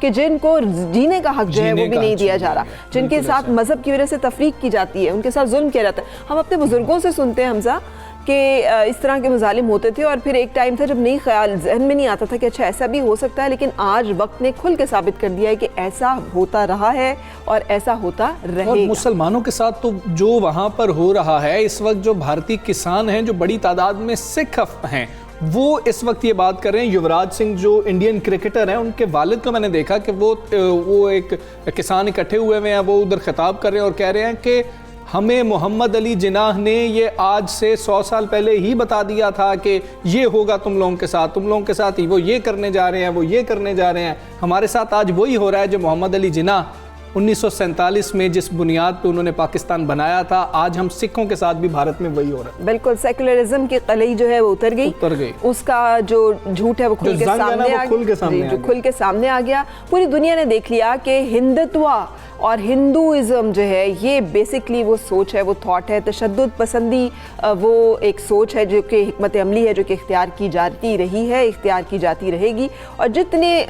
کہ جن کو جینے کا حق جو ہے وہ بھی نہیں دیا جا رہا, جن کے ساتھ مذہب کی وجہ سے تفریق کی جاتی ہے, ان کے ساتھ ظلم کیا جاتا ہے. ہم اپنے بزرگوں سے سنتے ہیں حمزہ کہ اس طرح کے مظالم ہوتے تھے, اور پھر ایک ٹائم تھا جب نہیں خیال ذہن میں نہیں آتا تھا کہ اچھا ایسا بھی ہو سکتا ہے, لیکن آج وقت نے کھل کے ثابت کر دیا ہے کہ ایسا ہوتا رہا ہے اور ایسا ہوتا رہے گا. اور مسلمانوں کے ساتھ تو جو وہاں پر ہو رہا ہے اس وقت, جو بھارتی کسان ہیں, جو بڑی تعداد میں سکھ ہیں, وہ اس وقت یہ بات کر رہے ہیں. یوراج سنگھ جو انڈین کرکٹر ہیں, ان کے والد کو میں نے دیکھا کہ وہ ایک کسان اکٹھے ہوئے ہیں, وہ ادھر خطاب کر رہے ہیں اور کہہ رہے ہیں کہ ہمیں محمد علی جناح نے یہ آج سے 100 سال پہلے ہی بتا دیا تھا کہ یہ ہوگا تم لوگوں کے ساتھ ہی, وہ یہ کرنے جا رہے ہیں, وہ یہ کرنے جا رہے ہیں. ہمارے ساتھ آج وہی ہو رہا ہے جو محمد علی جناح 1947 میں جس بنیاد پہ انہوں نے پاکستان بنایا تھا, آج ہم سکھوں کے ساتھ بھی بھارت میں وہی ہو رہا ہے. بالکل, سیکولرزم کی قلعی جو ہے وہ اتر گئی, اس کا جو جھوٹ ہے وہ کھل کے سامنے آ گیا. پوری دنیا نے دیکھ لیا کہ ہندتوا اور ہندوازم جو ہے یہ بیسکلی وہ سوچ ہے, وہ تھاٹ ہے, تشدد پسندی وہ ایک سوچ ہے جو کہ حکمت عملی ہے, جو کہ اختیار کی جاتی رہی ہے, اختیار کی جاتی رہے گی. اور جتنے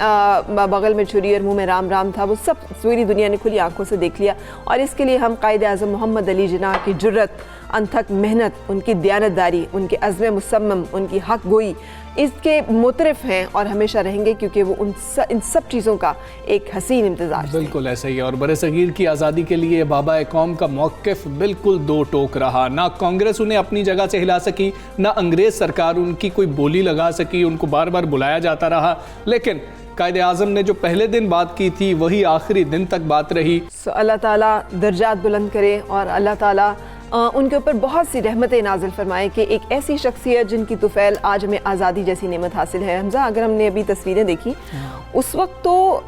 بغل میں چھری اور منہ میں رام رام تھا وہ سب پوری دنیا نے کھلی آنکھوں سے دیکھ لیا. اور اس کے لیے ہم قائد اعظم محمد علی جناح کی جرت, انتھک محنت, ان کی دیانتداری, ان کے عزم مصمم, ان کی حق گوئی اس کے مترف ہیں اور ہمیشہ رہیں گے, کیونکہ وہ ان سب چیزوں کا ایک حسین امتزاج تھے. بالکل ایسا ہی ہے. اور برصغیر کی آزادی کے لیے بابا قوم کا موقف بالکل دو ٹوک رہا. نہ کانگریس انہیں اپنی جگہ سے ہلا سکی, نہ انگریز سرکار ان کی کوئی بولی لگا سکی, ان کو بار بار بلایا جاتا رہا. لیکن قائد اعظم نے جو پہلے دن بات کی تھی وہی آخری دن تک بات رہی. اللہ تعالیٰ درجات بلند کرے اور اللہ تعالیٰ ان کے اوپر بہت سی رحمتیں نازل فرمائے کہ ایک ایسی شخصیت جن کی طفیل آج ہمیں آزادی جیسی نعمت حاصل ہے. حمزہ, اگر ہم نے ابھی تصویریں دیکھی, اس وقت تو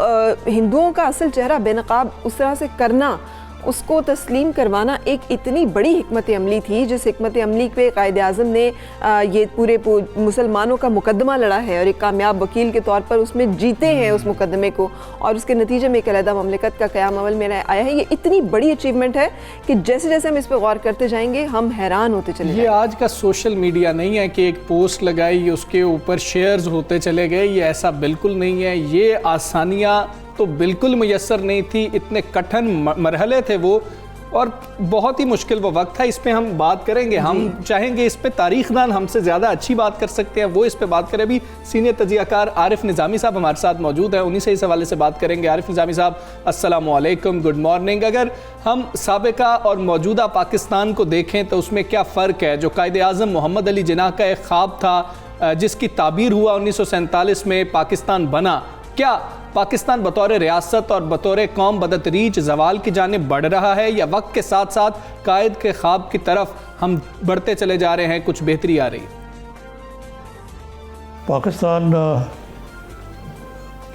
ہندوؤں کا اصل چہرہ بے نقاب اس طرح سے کرنا, اس کو تسلیم کروانا ایک اتنی بڑی حکمت عملی تھی, جس حکمت عملی پہ قائد اعظم نے یہ پورے مسلمانوں کا مقدمہ لڑا ہے اور ایک کامیاب وکیل کے طور پر اس میں جیتے ہیں اس مقدمے کو, اور اس کے نتیجے میں ایک علیحدہ مملکت کا قیام عمل میں آیا ہے. یہ اتنی بڑی اچیومنٹ ہے کہ جیسے جیسے ہم اس پہ غور کرتے جائیں گے ہم حیران ہوتے چلے جائیں گے. یہ آج کا سوشل میڈیا نہیں ہے کہ ایک پوسٹ لگائی اس کے اوپر شیئرز ہوتے چلے گئے, یہ ایسا بالکل نہیں ہے. یہ آسانیاں تو بالکل میسر نہیں تھی, اتنے کٹھن مرحلے تھے وہ, اور بہت ہی مشکل وہ وقت تھا. اس پہ ہم بات کریں گے, ہم چاہیں گے اس پہ تاریخ دان ہم سے زیادہ اچھی بات کر سکتے ہیں, وہ اس پہ بات کریں. ابھی سینئر تجزیہ کار عارف نظامی صاحب ہمارے ساتھ موجود ہیں, انہی سے اس حوالے سے بات کریں گے. عارف نظامی صاحب السلام علیکم, گڈ مارننگ. اگر ہم سابقہ اور موجودہ پاکستان کو دیکھیں تو اس میں کیا فرق ہے؟ جو قائد اعظم محمد علی جناح کا ایک خواب تھا جس کی تعبیر ہوا 1947 میں پاکستان بنا, کیا پاکستان بطور ریاست اور بطور قوم بدتریج زوال کی جانب بڑھ رہا ہے, یا وقت کے ساتھ ساتھ قائد کے خواب کی طرف ہم بڑھتے چلے جا رہے ہیں, کچھ بہتری آ رہی ہے؟ پاکستان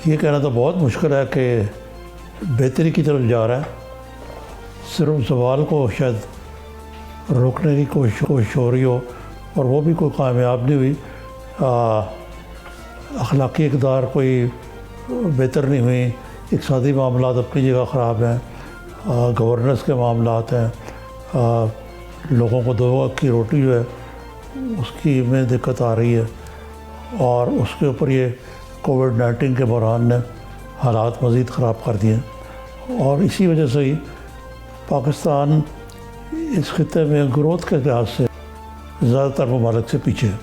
یہ کہنا تو بہت مشکل ہے کہ بہتری کی طرف جا رہا ہے. صرف زوال کو شاید روکنے کی کوشش ہو رہی ہو, اور وہ بھی کوئی کامیاب نہیں ہوئی. اخلاقی اقدار کوئی بہتر نہیں ہوئی, اقتصادی معاملات اپنی جگہ خراب ہیں, گورننس کے معاملات ہیں, لوگوں کو 2 وقت کی روٹی جو ہے اس کی میں دقت آ رہی ہے, اور اس کے اوپر یہ کووڈ-19 کے بحران نے حالات مزید خراب کر دیے, اور اسی وجہ سے ہی پاکستان اس خطے میں گروتھ کے لحاظ سے زیادہ تر ممالک سے پیچھے ہے.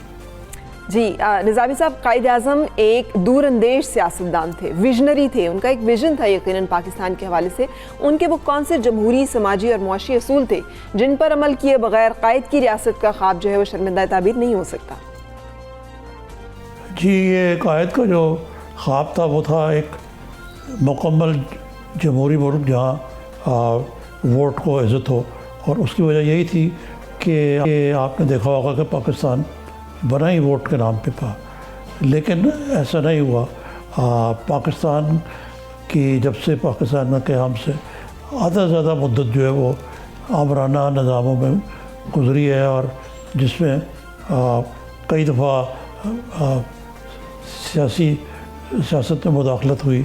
جی نظامی صاحب, قائد اعظم ایک دور اندیش سیاستدان تھے, ویژنری تھے, ان کا ایک ویژن تھا یقیناً پاکستان کے حوالے سے. ان کے وہ کون سے جمہوری, سماجی اور معاشی اصول تھے جن پر عمل کیے بغیر قائد کی ریاست کا خواب جو ہے وہ شرمندہ تعبیر نہیں ہو سکتا؟ جی, یہ قائد کا جو خواب تھا وہ تھا ایک مکمل جمہوری ملک جہاں ووٹ کو عزت ہو, اور اس کی وجہ یہی تھی کہ آپ نے دیکھا ہوگا کہ پاکستان بنا ہی ووٹ کے نام پہ تھا, لیکن ایسا نہیں ہوا. پاکستان کی جب سے پاکستان کے قیام سے آدھا زیادہ مدت جو ہے وہ آمرانہ نظاموں میں گزری ہے, اور جس میں کئی دفعہ سیاست میں مداخلت ہوئی,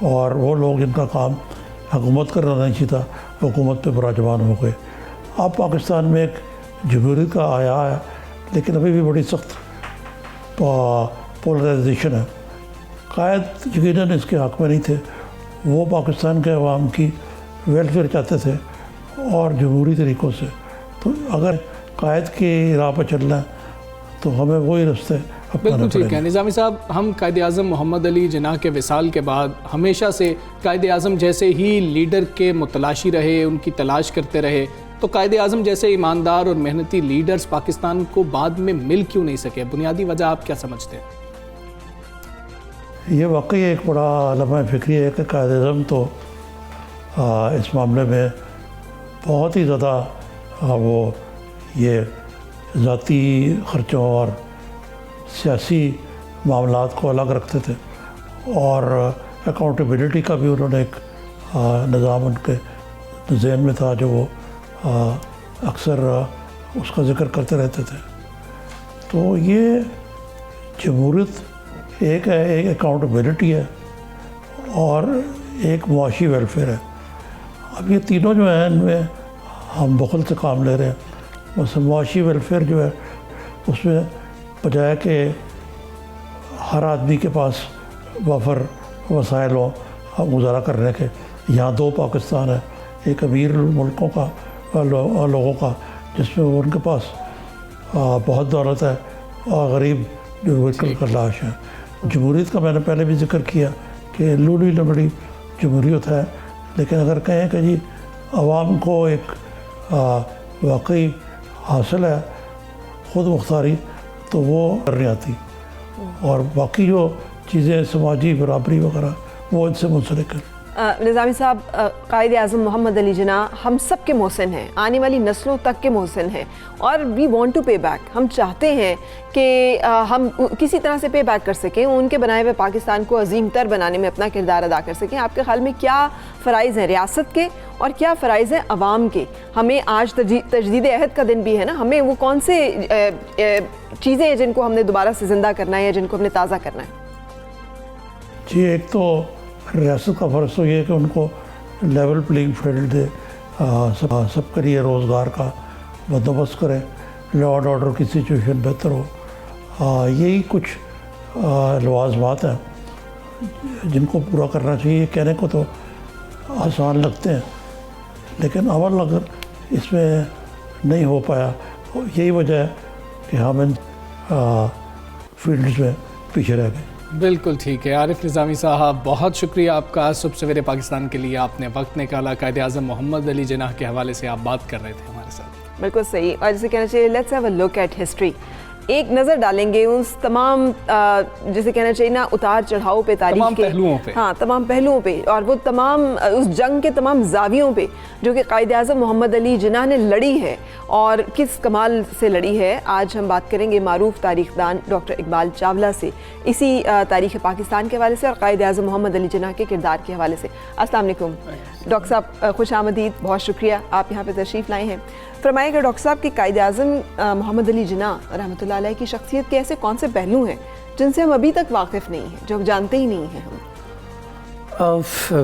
اور وہ لوگ جن کا کام حکومت کرنا نہیں چاہیے تھا حکومت پہ براجمان ہو گئے. اب پاکستان میں ایک جمہوریت کا آیا ہے, لیکن ابھی بھی بڑی سخت پولرائزیشن ہے. قائد یقیناً اس کے حق میں نہیں تھے، وہ پاکستان کے عوام کی ویلفیئر چاہتے تھے اور جمہوری طریقوں سے. تو اگر قائد کی راہ پر چلنا ہے تو ہمیں وہی راستے اپنانے بالکل ٹھیک ہے. پڑیں گے. نظامی صاحب، ہم قائد اعظم محمد علی جناح کے وصال کے بعد ہمیشہ سے قائد اعظم جیسے ہی لیڈر کے متلاشی رہے، ان کی تلاش کرتے رہے. تو قائد اعظم جیسے ایماندار اور محنتی لیڈرز پاکستان کو بعد میں مل کیوں نہیں سکے؟ بنیادی وجہ آپ کیا سمجھتے ہیں؟ یہ واقعی ایک بڑا لمحہ فکری ہے کہ قائد اعظم تو اس معاملے میں بہت ہی زیادہ وہ یہ ذاتی خرچوں اور سیاسی معاملات کو الگ رکھتے تھے، اور اکاؤنٹیبلٹی کا بھی انہوں نے ایک نظام ان کے ذہن میں تھا جو وہ اکثر اس کا ذکر کرتے رہتے تھے. تو یہ جمہوریت ایک ہے، ایک اکاؤنٹیبلٹی ہے اور ایک معاشی ویلفیئر ہے. اب یہ تینوں جو ہیں ان میں ہم بخل سے کام لے رہے ہیں. مثلا معاشی ویلفیئر جو ہے اس میں بجائے کہ ہر آدمی کے پاس وافر وسائل ہوں گزارا کرنے کے، یہاں دو پاکستان ہے، ایک امیر ملکوں کا لوگوں کا جس میں ان کے پاس بہت دولت ہے، اور غریب جو وکل کا لاش ہے. جمہوریت کا میں نے پہلے بھی ذکر کیا کہ لوڑی لمڑی جمہوریت ہے، لیکن اگر کہیں کہ جی عوام کو ایک واقعی حاصل ہے خود مختاری، تو وہ نہیں آتی، اور باقی جو چیزیں سماجی برابری وغیرہ وہ ان سے منسلک ہے. نظامی صاحب، قائد اعظم محمد علی جناح ہم سب کے محسن ہیں، آنے والی نسلوں تک کے محسن ہیں، اور we want to pay back. ہم چاہتے ہیں کہ ہم کسی طرح سے پے بیک کر سکیں، ان کے بنائے ہوئے پاکستان کو عظیم تر بنانے میں اپنا کردار ادا کر سکیں. آپ کے خیال میں کیا فرائض ہیں ریاست کے اور کیا فرائض ہیں عوام کے؟ ہمیں آج تجدید عہد کا دن بھی ہے نا، ہمیں وہ کون سے چیزیں ہیں جن کو ہم نے دوبارہ سے زندہ کرنا ہے یا جن کو ہم نے تازہ کرنا ہے؟ جی، ایک تو ریاست کا فرض تو یہ ہے کہ ان کو لیول پلینگ فیلڈ دے، سب کے لیے روزگار کا بندوبست کریں، لا اینڈ آرڈر کی سچویشن بہتر ہو. یہی کچھ لوازمات ہیں جن کو پورا کرنا چاہیے. کہنے کو تو آسان لگتے ہیں لیکن عمل اگر اس میں نہیں ہو پایا، یہی وجہ ہے کہ ہم ان فیلڈز میں پیچھے رہ گئے. بالکل ٹھیک ہے. عارف نظامی صاحب، بہت شکریہ آپ کا. صبح سویرے پاکستان کے لیے آپ نے وقت نکالا. قائد اعظم محمد علی جناح کے حوالے سے آپ بات کر رہے تھے ہمارے ساتھ. بالکل صحیح. اور جسے کہنا چاہیے let's have a look at history. ایک نظر ڈالیں گے اس تمام جسے کہنا چاہیے نا اتار چڑھاؤ پہ، تاریخ کے پہلوؤں پہ، ہاں تمام پہلوؤں پہ، اور وہ تمام اس جنگ کے تمام زاویوں پہ جو کہ قائد اعظم محمد علی جناح نے لڑی ہے اور کس کمال سے لڑی ہے. آج ہم بات کریں گے معروف تاریخ دان ڈاکٹر اقبال چاولہ سے اسی تاریخ پاکستان کے حوالے سے اور قائد اعظم محمد علی جناح کے کردار کے حوالے سے. السلام علیکم ڈاکٹر صاحب، خوش آمدید. بہت شکریہ آپ یہاں پہ تشریف لائے ہیں. فرمائے گا ڈاکٹر صاحب کہ قائد اعظم محمد علی جناح رحمۃ اللہ علیہ کی شخصیت کے ایسے کون سے پہلو ہیں جن سے ہم ابھی تک واقف نہیں ہیں، جو ہم جانتے ہی نہیں ہیں ہم؟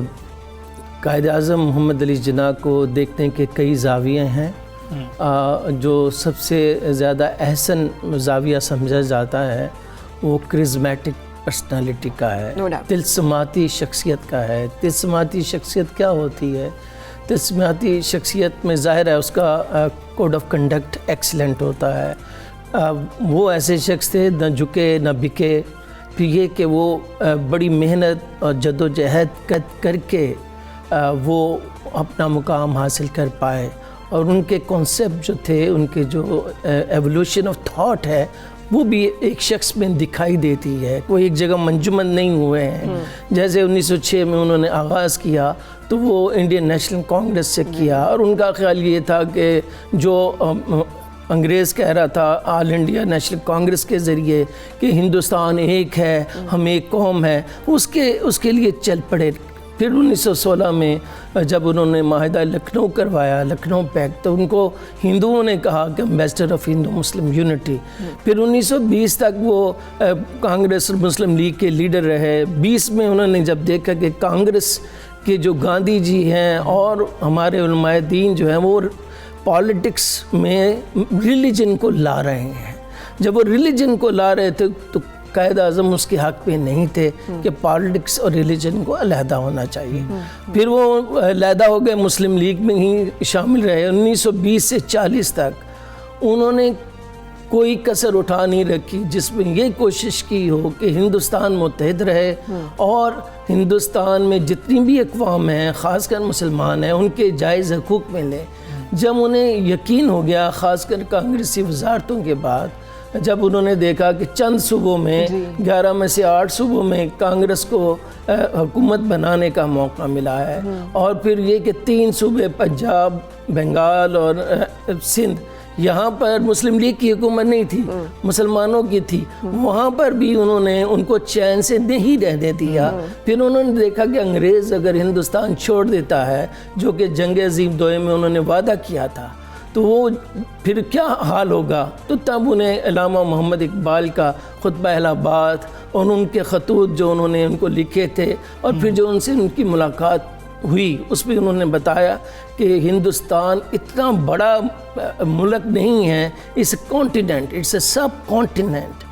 قائد اعظم محمد علی جناح کو دیکھنے کے کئی زاویے ہیں. جو سب سے زیادہ احسن زاویہ سمجھا جاتا ہے وہ کرزمیٹک پرسنالٹی کا ہے، تلسماتی شخصیت کا ہے. تلسماتی شخصیت کیا ہوتی ہے؟ تلسماتی شخصیت میں ظاہر ہے اس کا کوڈ آف کنڈکٹ ایکسلنٹ ہوتا ہے. وہ ایسے شخص تھے نہ جھکے نہ بکے. پھر یہ کہ وہ بڑی محنت اور جد و جہد کر کے وہ اپنا مقام حاصل کر پائے، اور ان کے کانسیپٹ جو تھے، ان کے جو ایولیوشن آف تھاٹ ہے وہ بھی ایک شخص میں دکھائی دیتی ہے. کوئی ایک جگہ منجمد نہیں ہوئے ہیں. جیسے 1906 میں انہوں نے آغاز کیا تو وہ انڈین نیشنل کانگریس سے کیا، اور ان کا خیال یہ تھا کہ جو انگریز کہہ رہا تھا آل انڈیا نیشنل کانگریس کے ذریعے کہ ہندوستان ایک ہے، ہم ایک قوم ہے، اس کے لیے چل پڑے. پھر 1916 میں جب انہوں نے معاہدہ لکھنؤ کروایا، لکھنؤ پیکٹ، تو ان کو ہندوؤں نے کہا کہ ambassador of Hindu Muslim unity. پھر 1920 تک وہ کانگریس اور مسلم لیگ کے لیڈر رہے. 20 میں انہوں نے جب دیکھا کہ کانگریس کے جو گاندھی جی ہیں اور ہمارے علماء دین جو ہیں وہ پالیٹکس میں ریلیجن کو لا رہے ہیں، جب وہ ریلیجن کو لا رہے تھے تو قائد اعظم اس کے حق پہ نہیں تھے کہ پالیٹکس اور ریلیجن کو علیحدہ ہونا چاہیے. پھر وہ علیحدہ ہو گئے, مسلم لیگ میں ہی شامل رہے. 1920 سے 40 تک انہوں نے کوئی کسر اٹھا نہیں رکھی جس میں یہ کوشش کی ہو کہ ہندوستان متحد رہے اور ہندوستان میں جتنی بھی اقوام ہیں, خاص کر مسلمان ہیں, ان کے جائز حقوق ملے. جب انہیں یقین ہو گیا, خاص کر کانگریسی وزارتوں کے بعد, جب انہوں نے دیکھا کہ چند صوبوں میں 11 میں سے 8 صوبوں میں کانگریس کو حکومت بنانے کا موقع ملا ہے, اور پھر یہ کہ 3 صوبے پنجاب, بنگال اور سندھ, یہاں پر مسلم لیگ کی حکومت نہیں تھی, مسلمانوں کی تھی, وہاں پر بھی انہوں نے ان کو چین سے نہیں رہنے دیا. پھر انہوں نے دیکھا کہ انگریز اگر ہندوستان چھوڑ دیتا ہے, جو کہ جنگ عظیم دوئم میں انہوں نے وعدہ کیا تھا, تو وہ پھر کیا حال ہوگا. تو تب انہیں علامہ محمد اقبال کا خطبہ اہل آباد اور ان کے خطوط جو انہوں نے ان کو لکھے تھے, اور پھر جو ان سے ان کی ملاقات ہوئی, اس میں انہوں نے بتایا کہ ہندوستان اتنا بڑا ملک نہیں ہے, اس continent, it's a sub continent.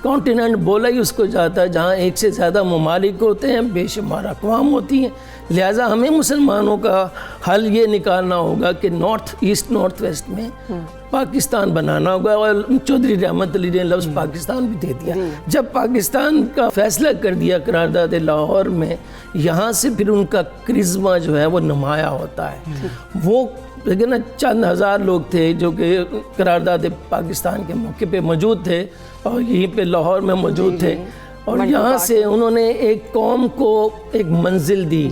Continent بولا ہی اس کو جاتا ہے جہاں ایک سے زیادہ ممالک ہوتے ہیں, بے شمار اقوام ہوتی ہیں. لہٰذا ہمیں مسلمانوں کا حل یہ نکالنا ہوگا کہ نارتھ ایسٹ نارتھ ویسٹ میں پاکستان بنانا ہوگا. اور چودھری رحمت علی نے لفظ پاکستان بھی دے دیا. جب پاکستان کا فیصلہ کر دیا قرارداد لاہور میں, یہاں سے پھر ان کا کرزما جو ہے وہ نمایاں ہوتا ہے. وہ لیکن چند ہزار لوگ تھے جو کہ قرارداد پاکستان کے موقع پہ موجود تھے اور یہیں پہ لاہور میں موجود تھے, اور یہاں سے انہوں نے ایک قوم کو ایک منزل دی,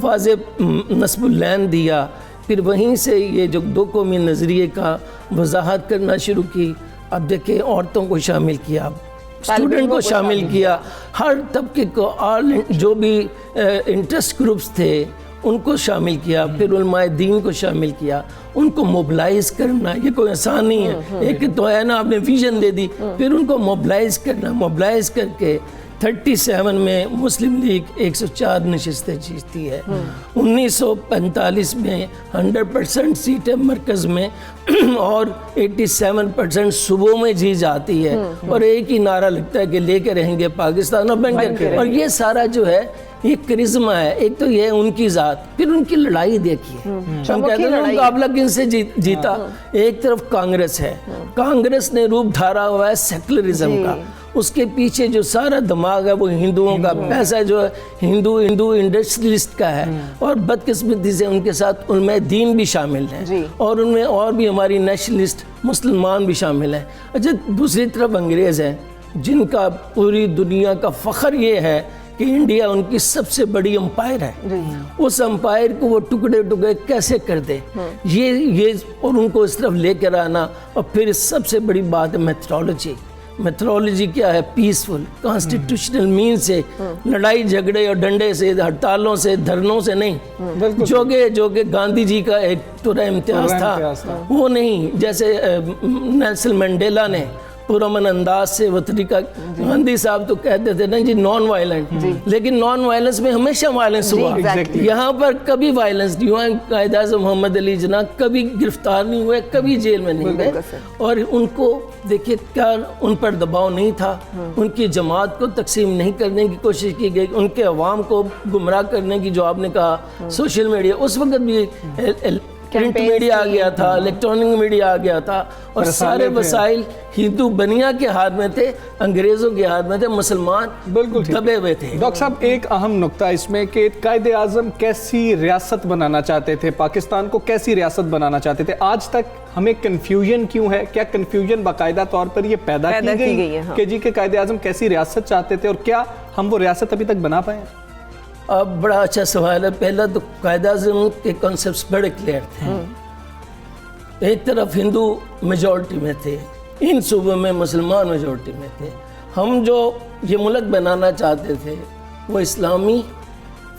واضح نصب العین دیا. پھر وہیں سے یہ جو 2 قومی نظریے کا وضاحت کرنا شروع کی. اب دیکھیں عورتوں کو شامل کیا, اسٹوڈنٹ کو شامل کیا, ہر طبقے کو, جو بھی انٹرسٹ گروپس تھے ان کو شامل کیا. پھر علماء دین کو شامل کیا. ان کو موبلائز کرنا یہ کوئی آسان نہیں ہے. ایک تو ہے نا, آپ نے ویژن دے دی, پھر ان کو موبلائز کرنا. موبلائز کر کے 37 میں مسلم لیگ 104 نشستیں جیتتی ہے. 1945 میں 100% سیٹیں مرکز میں اور 87% صوبوں میں جی جاتی ہے, اور ایک ہی نعرہ لگتا ہے کہ لے کے رہیں گے پاکستان اور بن کر. اور یہ سارا جو ہے یہ کرزما ہے. ایک تو یہ ان کی ذات, پھر ان کی لڑائی دیکھیے. ہم کہتے ہیں مقابلہ کن سے جیتا. ایک طرف کانگریس ہے, کانگریس نے روپ دھارا ہوا ہے سیکولرزم کا. اس کے پیچھے جو سارا دماغ ہے وہ ہندوؤں کا پیسہ جو ہے ہندو انڈسٹریلسٹ کا ہے, اور بدقسمتی سے ان کے ساتھ علماء دین بھی شامل ہیں, اور ان میں اور بھی ہماری نیشنلسٹ مسلمان بھی شامل ہیں. اچھا, دوسری طرف انگریز ہیں جن کا پوری دنیا کا فخر یہ ہے کہ انڈیا ان کی سب سے بڑی امپائر ہے. اس امپائر کو وہ ٹکڑے ٹکڑے کیسے کر دے, یہ اور ان کو اس طرف لے کر آنا. اور پھر سب سے بڑی بات ہے میتھڈالوجی. میتھڈالوجی کیا ہے؟ پیسفل کانسٹیٹیوشنل مین سے, لڑائی جھگڑے اور ڈنڈے سے, ہڑتالوں سے, دھرنوں سے نہیں, جو کہ گاندھی جی کا ایک ترا امتیاز تھا وہ نہیں. جیسے نیلسن منڈیلا نے پرامن انداز سے وہ طریقہ, گاندھی صاحب تو کہتے تھے نا جی نان وائلنٹ, لیکن نان وائلنس میں ہمیشہ وائلنس ہوا. یہاں پر کبھی وائلنس نہیں ہوا. قائد اعظم محمد علی جناح کبھی گرفتار نہیں ہوئے, کبھی جیل میں نہیں گئے, اور ان کو دیکھیے کیا ان پر دباؤ نہیں تھا. ان کی جماعت کو تقسیم نہیں کرنے کی کوشش کی گئی, ان کے عوام کو گمراہ کرنے کی, جو آپ نے کہا سوشل میڈیا, اس وقت بھی پرنٹ میڈیا آ گیا تھا, الیکٹرانک میڈیا آ گیا تھا, اور سارے وسائل ہندو بنیا کے ہاتھ میں تھے, انگریزوں کے ہاتھ میں تھے, مسلمان بالکل دبے ہوئے تھے. ڈاکٹر صاحب ایک اہم نقطہ اس میں کہ قائد اعظم کیسی ریاست بنانا چاہتے تھے, پاکستان کو کیسی ریاست بنانا چاہتے تھے, آج تک ہمیں کنفیوژن کیوں ہے؟ کیا کنفیوژن باقاعدہ طور پر یہ پیدا کی گئی ہے کہ جی کہ قائد اعظم کیسی ریاست چاہتے تھے, اور کیا ہم وہ ریاست ابھی تک بنا پائے؟ اب بڑا اچھا سوال ہے. پہلا تو قائد اعظم کے کانسیپٹس بڑے کلیئر تھے. ایک طرف ہندو میجورٹی میں تھے, ان صوبوں میں مسلمان میجورٹی میں تھے. ہم جو یہ ملک بنانا چاہتے تھے وہ اسلامی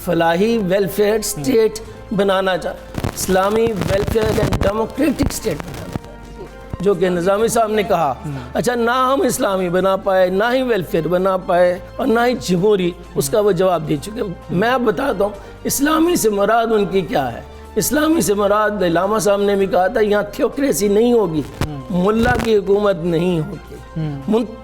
فلاحی ویلفیئر اسٹیٹ بنانا چاہتے, اسلامی ویلفیئر اینڈ ڈیموکریٹک اسٹیٹ بنانا چاہتے, جو کہ نظامی صاحب نے کہا. اچھا, نہ ہم اسلامی بنا پائے, نہ ہی ویلفیئر بنا پائے, اور نہ ہی جمہوری, اس کا وہ جواب دے چکے. میں آپ بتاتا ہوں اسلامی سے مراد ان کی کیا ہے. اسلامی سے مراد علامہ صاحب نے بھی کہا تھا یہاں تھیوکریسی نہیں ہوگی, ملا کی حکومت نہیں ہوگی,